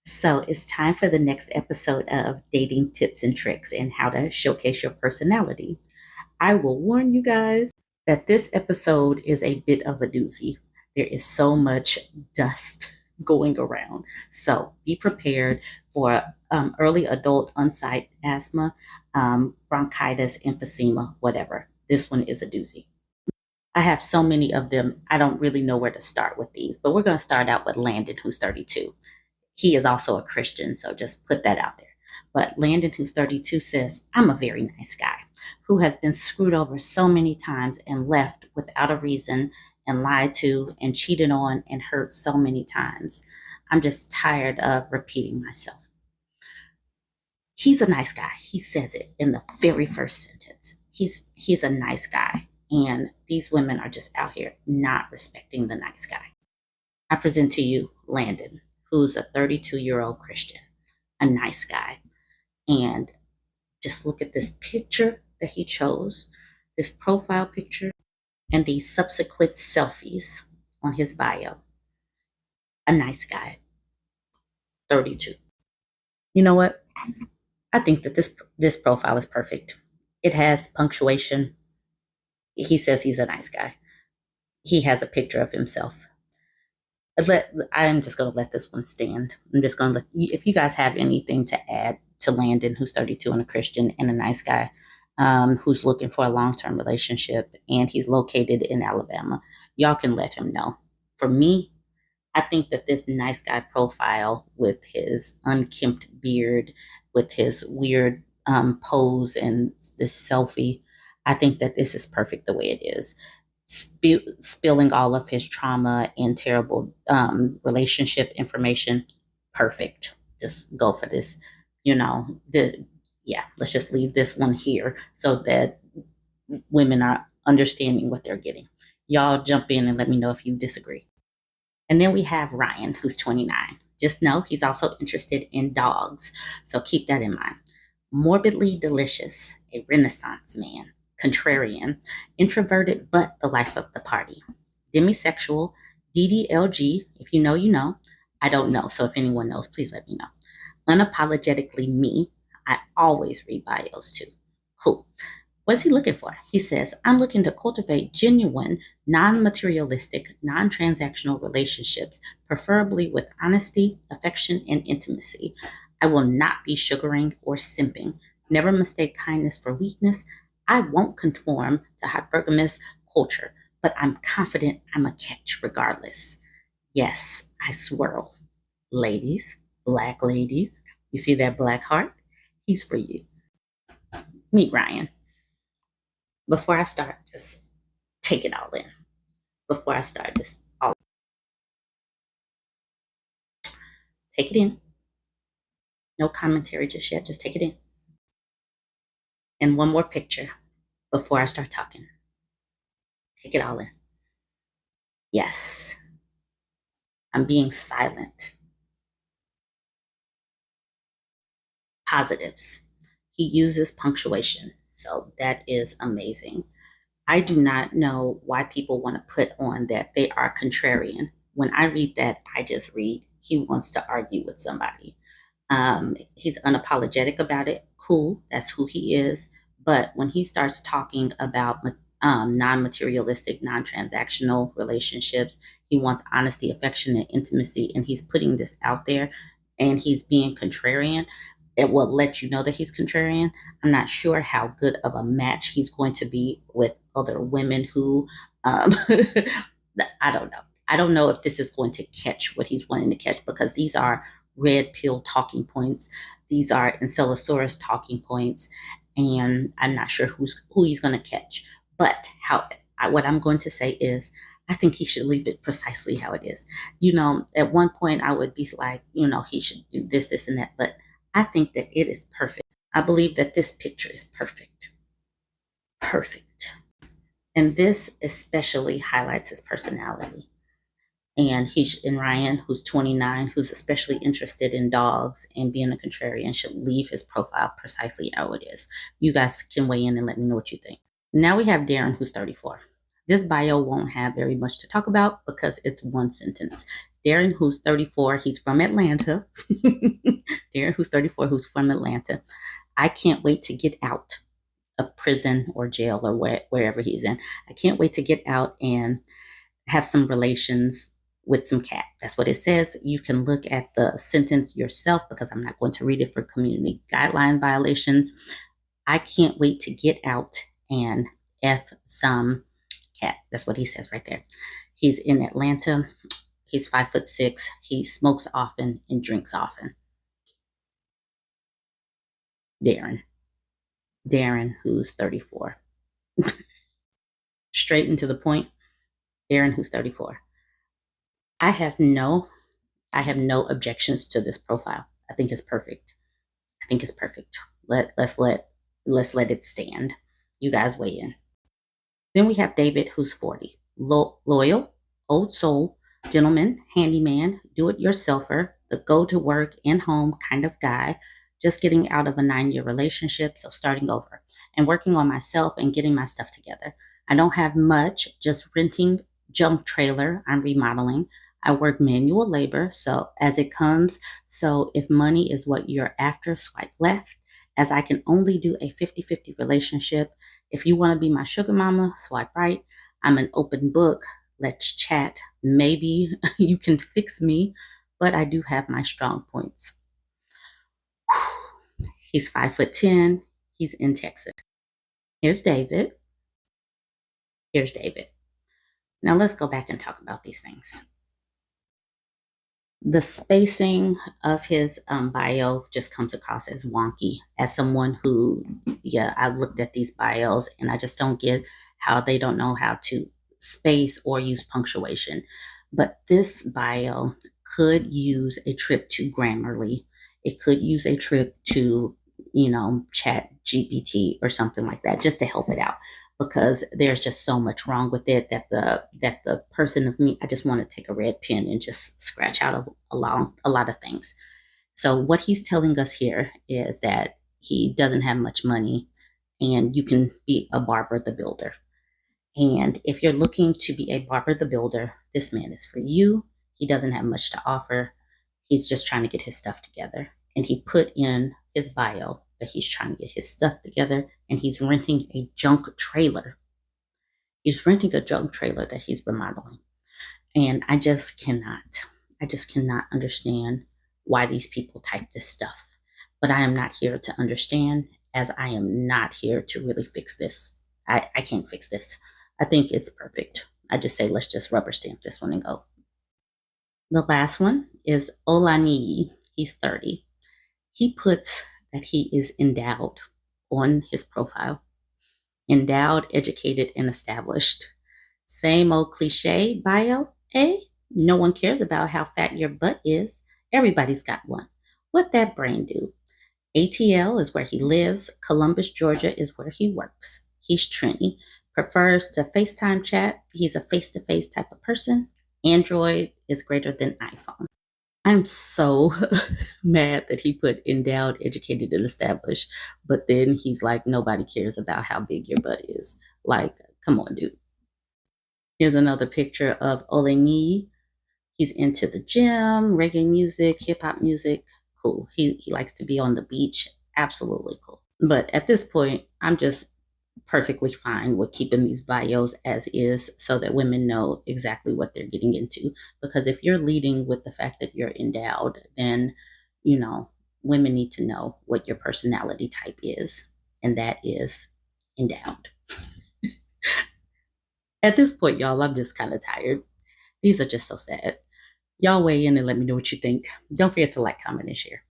So it's time for the next episode of Dating Tips and Tricks and How to Showcase Your Personality. I will warn you guys that this episode is a bit of a doozy. There is so much dust going around. So be prepared for early adult on-site asthma, bronchitis, emphysema, whatever. This one is a doozy. I have so many of them, I don't really know where to start with these, but we're going to start out with Landon, who's 32. He is also a Christian, so just put that out there. But Landon, who's 32, says, I'm a very nice guy who has been screwed over so many times and left without a reason and lied to and cheated on and hurt so many times. I'm just tired of repeating myself. He's a nice guy. He says it in the very first sentence. He's a nice guy. And these women are just out here not respecting the nice guy. I present to you Landon, who's a 32-year-old Christian, a nice guy. And just look at this picture that he chose, this profile picture, and these subsequent selfies on his bio. A nice guy, 32. You know what? I think that this profile is perfect. It has punctuation. He says he's a nice guy. He has a picture of himself. I'm just going to let this one stand. I'm just going to let, if you guys have anything to add to Landon, who's 32 and a Christian and a nice guy, who's looking for a long-term relationship, and he's located in Alabama, y'all can let him know. For me, I think that this nice guy profile with his unkempt beard, with his weird pose and this selfie, I think that this is perfect the way it is. Spilling all of his trauma and terrible relationship information, perfect. Just go for this. Yeah, let's just leave this one here so that women are understanding what they're getting. Y'all jump in and let me know if you disagree. And then we have Ryan, who's 29. Just know he's also interested in dogs, so keep that in mind. Morbidly delicious, a Renaissance man, contrarian, introverted but the life of the party, demisexual, DDLG. If you know, you know. I don't know, so if anyone knows, please let me know. Unapologetically me. I always read bios too. Cool. What's he looking for? He says, I'm looking to cultivate genuine, non materialistic, non transactional relationships, preferably with honesty, affection, and intimacy. I will not be sugaring or simping. Never mistake kindness for weakness. I won't conform to hypergamous culture, but I'm confident I'm a catch regardless. Yes, I swirl. Ladies, black ladies, you see that black heart? He's for you. Meet Ryan. Before I start, just take it all in. Before I start, just all take it in. No commentary just yet. Just take it in. And one more picture before I start talking. Take it all in. Yes, I'm being silent. Positives. He uses punctuation, so that is amazing. I do not know why people want to put on that they are contrarian. When I read that, I just read he wants to argue with somebody. He's unapologetic about it. Cool, that's who he is. But when he starts talking about non-materialistic, non-transactional relationships, he wants honesty, affection, and intimacy, and he's putting this out there, and he's being contrarian. It will let you know that he's contrarian. I'm not sure how good of a match he's going to be with other women who, I don't know. I don't know if this is going to catch what he's wanting to catch, because these are red pill talking points. These are Encelosaurus talking points, and I'm not sure who he's going to catch. But what I'm going to say is, I think he should leave it precisely how it is. At one point I would be like, he should do this, this, and that. But I think that it is perfect. I believe that this picture is perfect. Perfect. And this especially highlights his personality. And Ryan, who's 29, who's especially interested in dogs and being a contrarian, should leave his profile precisely how it is. You guys can weigh in and let me know what you think. Now we have Darren, who's 34. This bio won't have very much to talk about because it's one sentence. Darren, who's 34, he's from Atlanta. Darren, who's 34, who's from Atlanta. I can't wait to get out of prison or jail or wherever he's in. I can't wait to get out and have some relations with some cat. That's what it says. You can look at the sentence yourself because I'm not going to read it for community guideline violations. I can't wait to get out and F some cat. That's what he says right there. He's in Atlanta. He's 5'6". He smokes often and drinks often. Darren. Darren, who's 34. Straight and to the point. Darren, who's 34. I have no objections to this profile. I think it's perfect. I think it's perfect. Let's let it stand. You guys weigh in. Then we have David, who's 40. Loyal, old soul, gentleman, handyman, do-it-yourselfer, the go-to-work and home kind of guy, just getting out of a 9-year relationship, so starting over, and working on myself and getting my stuff together. I don't have much, just renting junk trailer. I'm remodeling. I work manual labor, so as it comes. So if money is what you're after, swipe left, as I can only do a 50-50 relationship. If you want to be my sugar mama, swipe right. I'm an open book. Let's chat. Maybe you can fix me, but I do have my strong points. He's 5'10". He's in Texas. Here's David. Here's David. Now let's go back and talk about these things. The spacing of his bio just comes across as wonky. As someone who, I looked at these bios and I just don't get how they don't know how to space or use punctuation. But this bio could use a trip to Grammarly. It could use a trip to, Chat GPT or something like that, just to help it out, because there's just so much wrong with it that the person of me, I just want to take a red pen and just scratch out a lot of things. So what he's telling us here is that he doesn't have much money and you can be a barber the builder. And if you're looking to be a barber the builder, this man is for you. He doesn't have much to offer. He's just trying to get his stuff together. And he put in his bio that he's trying to get his stuff together and he's renting a junk trailer. He's renting a junk trailer that he's remodeling. And I just cannot understand why these people type this stuff. But I am not here to understand, as I am not here to really fix this. I can't fix this. I think it's perfect. I just say, let's just rubber stamp this one and go. The last one is Olaniyi. He's 30. He puts that he is endowed on his profile. Endowed, educated, and established. Same old cliche bio, eh? No one cares about how fat your butt is. Everybody's got one. What that brain do? ATL is where he lives. Columbus, Georgia is where he works. He's Trini. Prefers to FaceTime chat. He's a face-to-face type of person. Android is greater than iPhone. I'm so mad that he put endowed, educated, and established, but then he's like, nobody cares about how big your butt is. Like, come on, dude. Here's another picture of Oleni. He's into the gym, reggae music, hip hop music. Cool. He likes to be on the beach. Absolutely cool. But at this point, I'm just perfectly fine with keeping these bios as is so that women know exactly what they're getting into. Because if you're leading with the fact that you're endowed, then, women need to know what your personality type is. And that is endowed. At this point, y'all, I'm just kind of tired. These are just so sad. Y'all weigh in and let me know what you think. Don't forget to like, comment, and share.